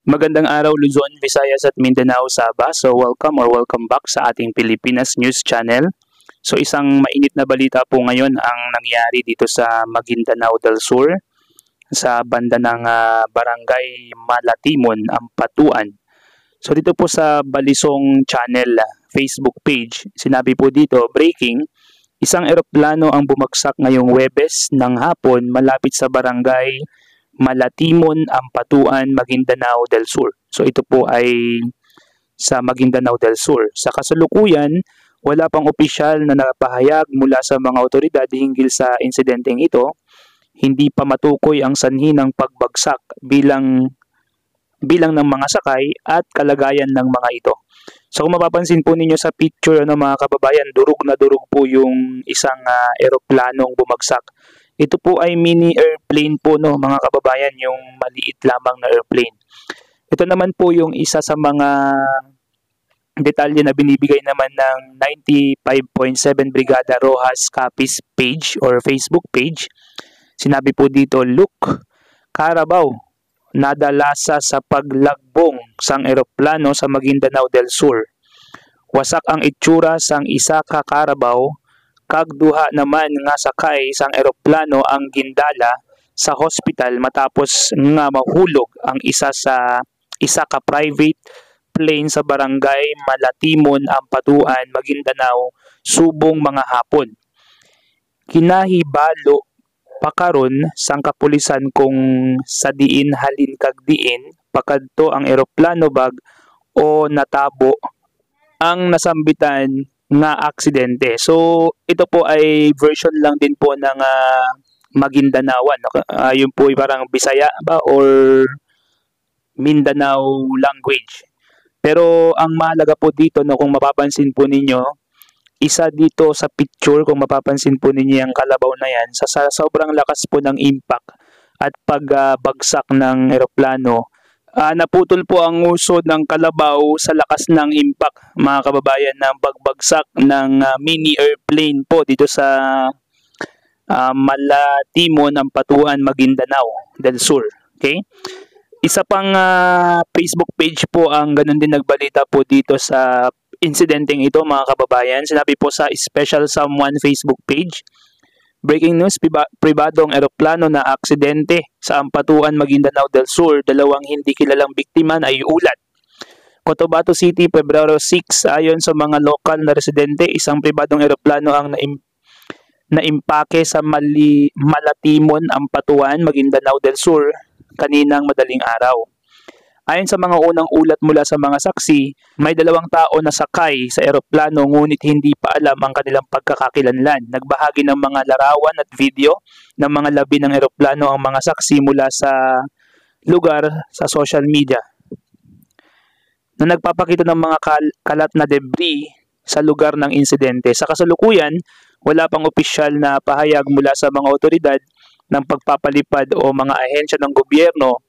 Magandang araw Luzon, Visayas at Mindanao, Sabah. So welcome back sa ating Pilipinas News Channel. So isang mainit na balita po ngayon ang nangyari dito sa Maguindanao del Sur sa banda ng Barangay Malatimon, Ampatuan. So dito po sa Balisong Channel Facebook page, sinabi po dito, breaking, isang eroplano ang bumagsak ngayong Huwebes ng hapon malapit sa Barangay Malatimon, Ampatuan, Maguindanao del Sur. So ito po ay sa Maguindanao del Sur. Sa kasalukuyan, wala pang opisyal na napahayag mula sa mga otoridad hinggil sa insidenteng ito. Hindi pa matukoy ang sanhi ng pagbagsak bilang ng mga sakay at kalagayan ng mga ito. So kung mapapansin po ninyo sa picture mga kababayan, durog na durog po yung isang eroplanong bumagsak. Ito po ay mini airplane po mga kababayan, yung maliit lamang na airplane. Ito naman po yung isa sa mga detalye na binibigay naman ng 95.7 Brigada Rojas Capiz page or Facebook page. Sinabi po dito, Luke Carabao, nadalasa sa paglagbong sang eroplano sa Maguindanao del Sur. Wasak ang itsura sang isa ka Carabao, kagduha naman nga sakay sang eroplano ang gindala sa hospital matapos nga mahulog ang isa ka private plane sa Barangay Malatimon, Ampatuan, Maguindanao, subong mga hapon. Kinahibalo pakaron sang kapulisan kung sa diin halin kag diin pakadto ang eroplano bag o natabo ang nasambitan nga aksidente. So ito po ay version lang din po ng Maguindanaoan. Yun po ay parang Bisaya ba or Mindanao language. Pero ang mahalaga po dito kung mapapansin po ninyo, isa dito sa picture, kung mapapansin po ninyo yung kalabaw na yan, sa sobrang lakas po ng impact at pagbagsak ng eroplano, naputol po ang usod ng kalabaw sa lakas ng impact, mga kababayan, ng pagbagsak ng mini airplane po dito sa Malatimon, Ampatuan, Maguindanao del Sur. Okay? Isa pang Facebook page po ang ganun din nagbalita po dito sa insidenteng ito, mga kababayan. Sinabi po sa Special Someone Facebook page, breaking news, pribadong eroplano na aksidente sa Ampatuan, Maguindanao del Sur. Dalawang hindi kilalang biktima na iulat. Cotabato City, Pebrero 6. Ayon sa mga lokal na residente, isang pribadong eroplano ang naimpake sa Malatimon, Ampatuan, Maguindanao del Sur kaninang madaling araw. Ayon sa mga unang ulat mula sa mga saksi, may 2 tao na sakay sa eroplano ngunit hindi pa alam ang kanilang pagkakakilanlan. Nagbahagi ng mga larawan at video ng mga labi ng eroplano ang mga saksi mula sa lugar sa social media na nagpapakita ng mga kalat na debris sa lugar ng insidente. Sa kasalukuyan, wala pang opisyal na pahayag mula sa mga otoridad ng pagpapalipad o mga ahensya ng gobyerno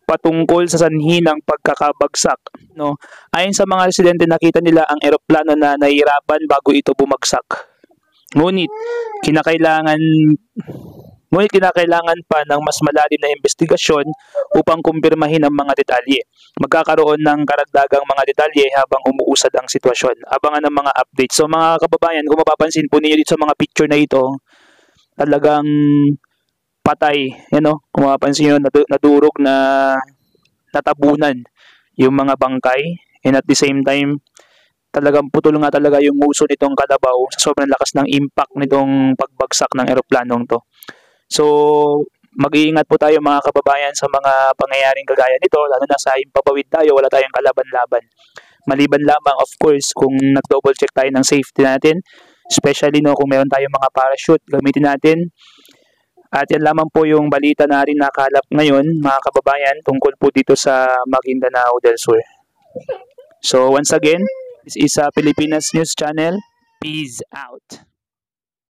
patungkol sa sanhi ng pagkakabagsak. Ayon sa mga residente, nakita nila ang eroplano na nahihirapan bago ito bumagsak. Ngunit kinakailangan pa ng mas malalim na investigasyon upang kumpirmahin ang mga detalye. Magkakaroon ng karagdagang mga detalye habang umuusad ang sitwasyon. Abangan ang mga updates. So mga kababayan, kung mapapansin po ninyo dito sa mga picture na ito, talagang patay, kung mapapansin nyo, nadurog na natabunan yung mga bangkay, and at the same time, talagang putol nga talaga yung uso nitong kalabaw sa sobrang lakas ng impact nitong pagbagsak ng eroplanong to. So, mag-iingat po tayo mga kababayan sa mga pangyayaring kagaya nito, lalo na sa himpapawid tayo, wala tayong kalaban-laban. Maliban lamang, of course, kung nag-double check tayo ng safety natin, especially kung meron tayong mga parachute, gamitin natin. At yan lamang po yung balita na rin nakalap ngayon, mga kababayan, tungkol po dito sa Maguindanao del Sur. So once again, this is Pilipinas News Channel. Peace out.